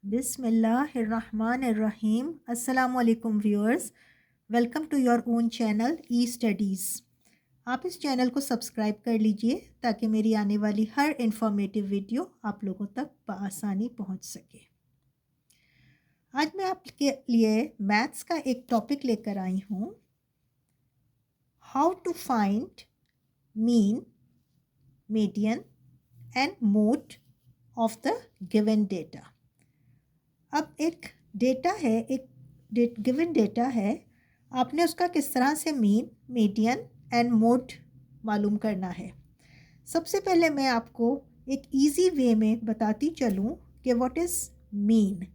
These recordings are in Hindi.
बिस्मिल्लाहिर्रहमानिर्रहीम। अस्सलामुअलैकुम viewers, welcome to your own channel E studies. आप इस चैनल को सब्सक्राइब कर लीजिए ताकि मेरी आने वाली हर इंफॉर्मेटिव वीडियो आप लोगों तक बआसानी पहुंच सके। आज मैं आपके लिए मैथ्स का एक टॉपिक लेकर आई हूँ, how to find mean, median and mode of the given data. अब एक डेटा है, एक गिवन डेटा है, आपने उसका किस तरह से मीन, मीडियन एंड मोड मालूम करना है। सबसे पहले मैं आपको एक इजी वे में बताती चलूँ कि व्हाट इज़ मीन।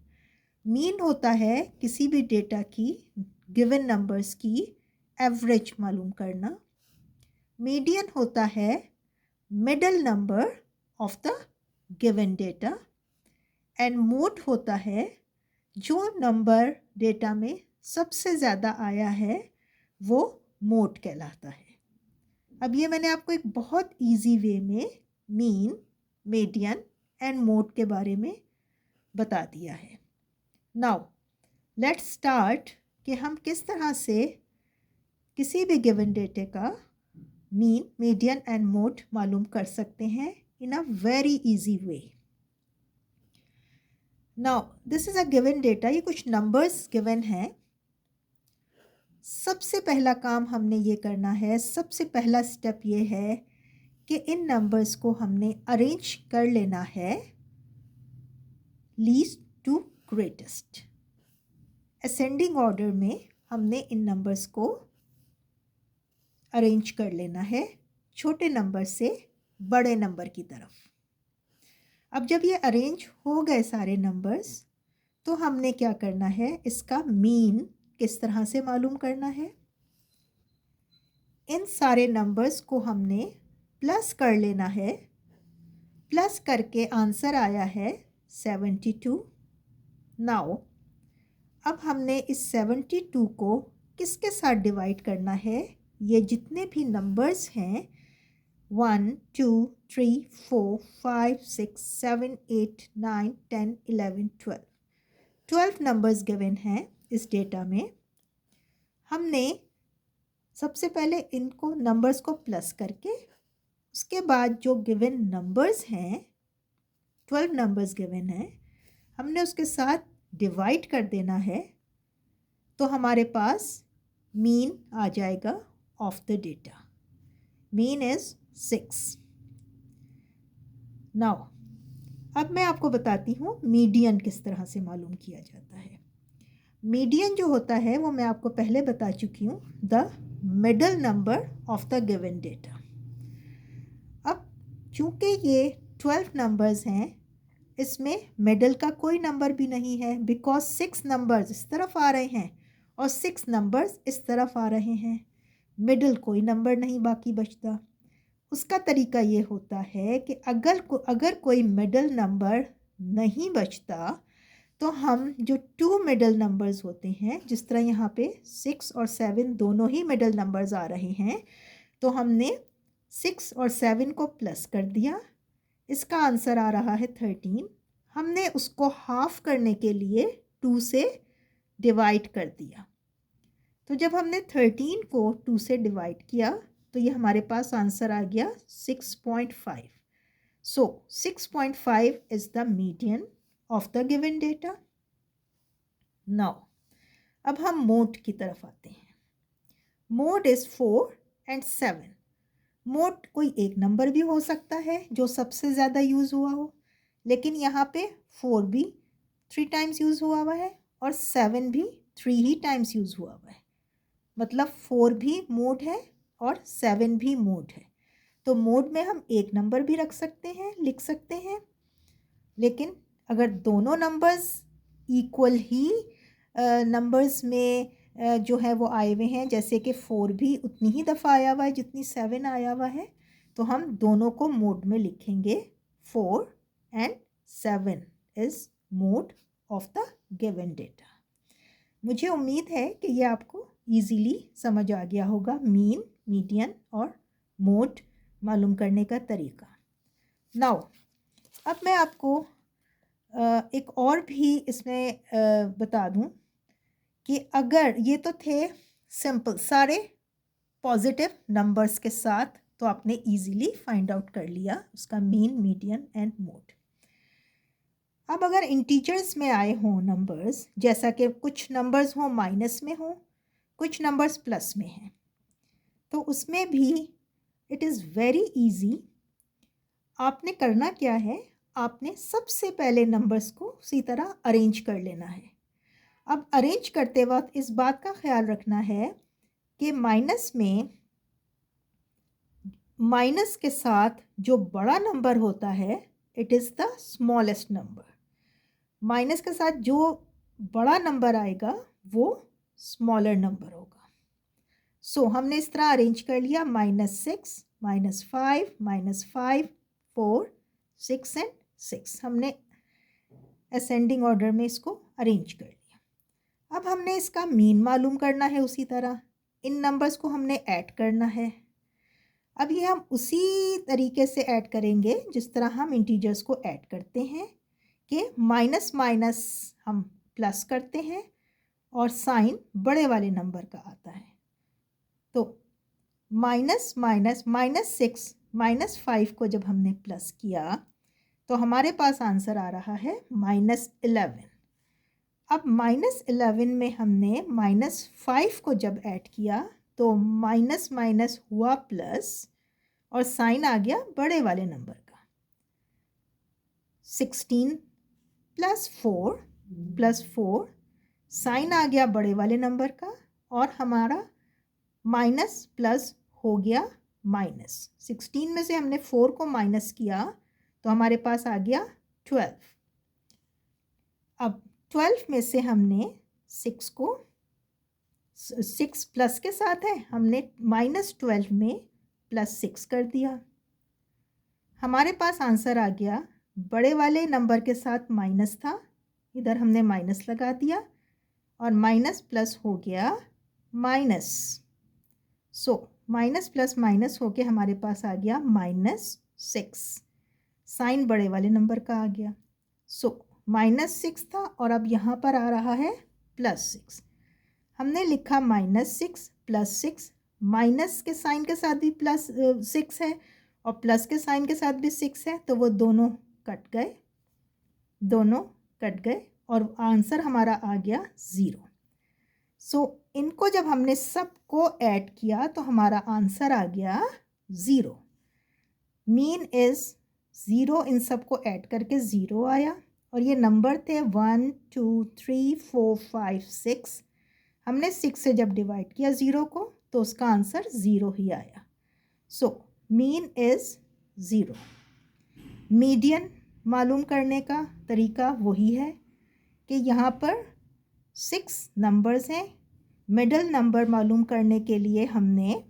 मीन होता है किसी भी डेटा की, गिवन नंबर्स की एवरेज मालूम करना। मीडियन होता है middle number of the given data and mode होता है जो नंबर डेटा में सबसे ज़्यादा आया है वो मोड कहलाता है। अब ये मैंने आपको एक बहुत इजी वे में मीन, मीडियन एंड मोड के बारे में बता दिया है। नाउ लेट्स स्टार्ट कि हम किस तरह से किसी भी गिवन डेटे का मीन, मीडियन एंड मोड मालूम कर सकते हैं in a very easy way. Now this is a given data, ये कुछ नंबर्स गिवन हैं। सबसे पहला काम हमने ये करना है, सबसे पहला स्टेप ये है कि इन नंबर्स को हमने अरेंज कर लेना है least to greatest. Ascending order में हमने इन नंबर्स को अरेंज कर लेना है, छोटे नंबर से बड़े नंबर की तरफ। अब जब ये अरेंज हो गए सारे नंबर्स, तो हमने क्या करना है, इसका मीन किस तरह से मालूम करना है। इन सारे नंबर्स को हमने प्लस कर लेना है। प्लस करके आंसर आया है 72। नाउ अब हमने इस 72 को किसके साथ डिवाइड करना है, ये जितने भी नंबर्स हैं 1 2 3 4 5 6 7 8 9 10 11 12 नंबर्स गिवन हैं इस डेटा में। हमने सबसे पहले इनको नंबर्स को प्लस करके, उसके बाद जो गिवन नंबर्स हैं 12 नंबर्स गिवन हैं, हमने उसके साथ डिवाइड कर देना है, तो हमारे पास मीन आ जाएगा of the data. Mean is 6। Now अब मैं आपको बताती हूँ मीडियन किस तरह से मालूम किया जाता है। मीडियन जो होता है वो मैं आपको पहले बता चुकी हूँ, the middle number of the given data. अब चूंकि ये 12 नंबर्स हैं, इसमें मिडल का कोई नंबर भी नहीं है, बिकॉज 6 नंबर्स इस तरफ आ रहे हैं और 6 नंबर्स इस तरफ आ रहे हैं, मिडल कोई नंबर नहीं बाकी बचता। उसका तरीका ये होता है कि अगर कोई मिडल नंबर नहीं बचता, तो हम जो 2 मिडल नंबर्स होते हैं, जिस तरह यहाँ पे 6 और 7 दोनों ही मिडल नंबर्स आ रहे हैं, तो हमने 6 और 7 को प्लस कर दिया, इसका आंसर आ रहा है 13। हमने उसको हाफ करने के लिए 2 से डिवाइड कर दिया, तो जब हमने 13 को 2 से डिवाइड किया तो ये हमारे पास आंसर आ गया 6.5। सो 6.5 is the median of the given data. Now अब हम मोड की तरफ आते हैं। Mode is 4 and 7। मोड कोई एक नंबर भी हो सकता है जो सबसे ज़्यादा यूज़ हुआ हो, लेकिन यहाँ पे 4 भी 3 टाइम्स यूज़ हुआ है और 7 भी 3 ही टाइम्स यूज़ हुआ है, मतलब 4 भी मोड है और 7 भी मोड है। तो मोड में हम एक नंबर भी रख सकते हैं, लिख सकते हैं, लेकिन अगर दोनों नंबर्स इक्वल ही नंबर्स में जो है वो आए हुए हैं, जैसे कि 4 भी उतनी ही दफ़ा आया हुआ है जितनी 7 आया हुआ है, तो हम दोनों को मोड में लिखेंगे। 4 and 7 is mode of the given data. मुझे उम्मीद है कि ये आपको ईजीली समझ आ गया होगा, मीन, मीडियन और मोड मालूम करने का तरीका। नाउ अब मैं आपको एक और भी इसमें बता दूं कि अगर ये तो थे सिंपल सारे पॉजिटिव नंबर्स के साथ, तो आपने इजीली फाइंड आउट कर लिया उसका मीन, मीडियन एंड मोड। अब अगर इंटीजर्स में आए हों नंबर्स, जैसा कि कुछ नंबर्स हों माइनस में हों, कुछ नंबर्स प्लस में हैं, तो उसमें भी इट इज़ वेरी इजी। आपने करना क्या है, आपने सबसे पहले नंबर्स को उसी तरह अरेंज कर लेना है। अब अरेंज करते वक्त इस बात का ख्याल रखना है कि माइनस में माइनस के साथ जो बड़ा नंबर होता है it is the smallest number. Minus के साथ जो बड़ा नंबर आएगा वो स्मॉलर नंबर होगा। सो हमने इस तरह अरेंज कर लिया, -6, -5, -5, 4, 6 एंड 6। हमने असेंडिंग ऑर्डर में इसको अरेंज कर लिया। अब हमने इसका मीन मालूम करना है, उसी तरह इन नंबर्स को हमने ऐड करना है। अब ये हम उसी तरीके से ऐड करेंगे जिस तरह हम इंटीजर्स को ऐड करते हैं कि माइनस माइनस हम प्लस करते हैं और साइन बड़े वाले नंबर का आता है। तो माइनस माइनस -6 -5 को जब हमने प्लस किया तो हमारे पास आंसर आ रहा है -11। अब -11 में हमने -5 को जब ऐड किया तो माइनस माइनस हुआ प्लस और साइन आ गया बड़े वाले नंबर का। 16 + 4 साइन आ गया बड़े वाले नंबर का और हमारा माइनस प्लस हो गया माइनस। 16 में से हमने 4 को माइनस किया तो हमारे पास आ गया 12। अब 12 में से हमने 6 को 6 प्लस के साथ है, हमने -12 में +6 कर दिया। हमारे पास आंसर आ गया, बड़े वाले नंबर के साथ माइनस था, इधर हमने माइनस लगा दिया और माइनस प्लस हो गया minus. So minus plus minus होके हमारे पास आ गया -6। साइन बड़े वाले नंबर का आ गया। सो -6 था और अब यहाँ पर आ रहा है +6। हमने लिखा -6 +6, माइनस के साइन के साथ भी +6 है और प्लस के साइन के साथ भी 6 है, तो वो दोनों कट गए और आंसर हमारा आ गया 0। सो इनको जब हमने सबको ऐड किया तो हमारा आंसर आ गया 0। मीन इज़ 0, इन सबको ऐड करके 0 आया और ये नंबर थे 1 2 3 4 5 6। हमने 6 से जब डिवाइड किया 0 को तो उसका आंसर 0 ही आया। So mean is 0। मीडियन मालूम करने का तरीका वही है कि यहाँ पर 6 नंबर्स हैं। मिडल नंबर मालूम करने के लिए हमने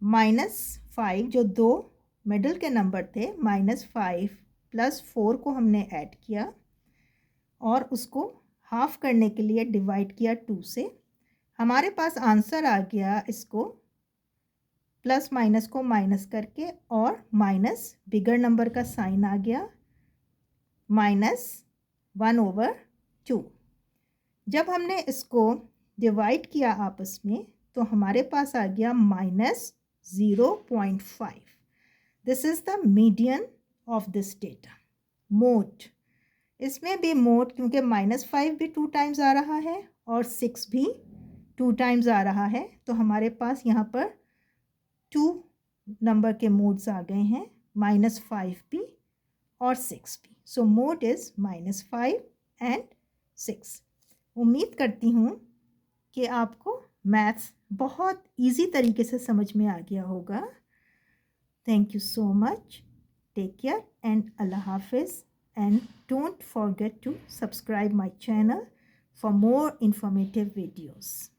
-5 जो 2 मिडल के नंबर थे, -5 + 4 को हमने ऐड किया और उसको हाफ करने के लिए डिवाइड किया 2 से। हमारे पास आंसर आ गया, इसको प्लस माइनस को माइनस करके और माइनस बिगर नंबर का साइन आ गया -1/2। जब हमने इसको डिवाइड किया आपस में तो हमारे पास आ गया -0.5। This is the median of this data. Mode, इसमें भी मोड, क्योंकि -5 भी 2 टाइम्स आ रहा है और 6 भी 2 टाइम्स आ रहा है, तो हमारे पास यहाँ पर 2 नंबर के मोड्स आ गए हैं, -5 भी और 6 भी। सो मोड इज़ -5 एंड 6। उम्मीद करती हूँ कि आपको मैथ्स बहुत इजी तरीके से समझ में आ गया होगा। Thank you so much. Take care and अल्लाह हाफिज़, and don't forget to subscribe my channel for more informative videos.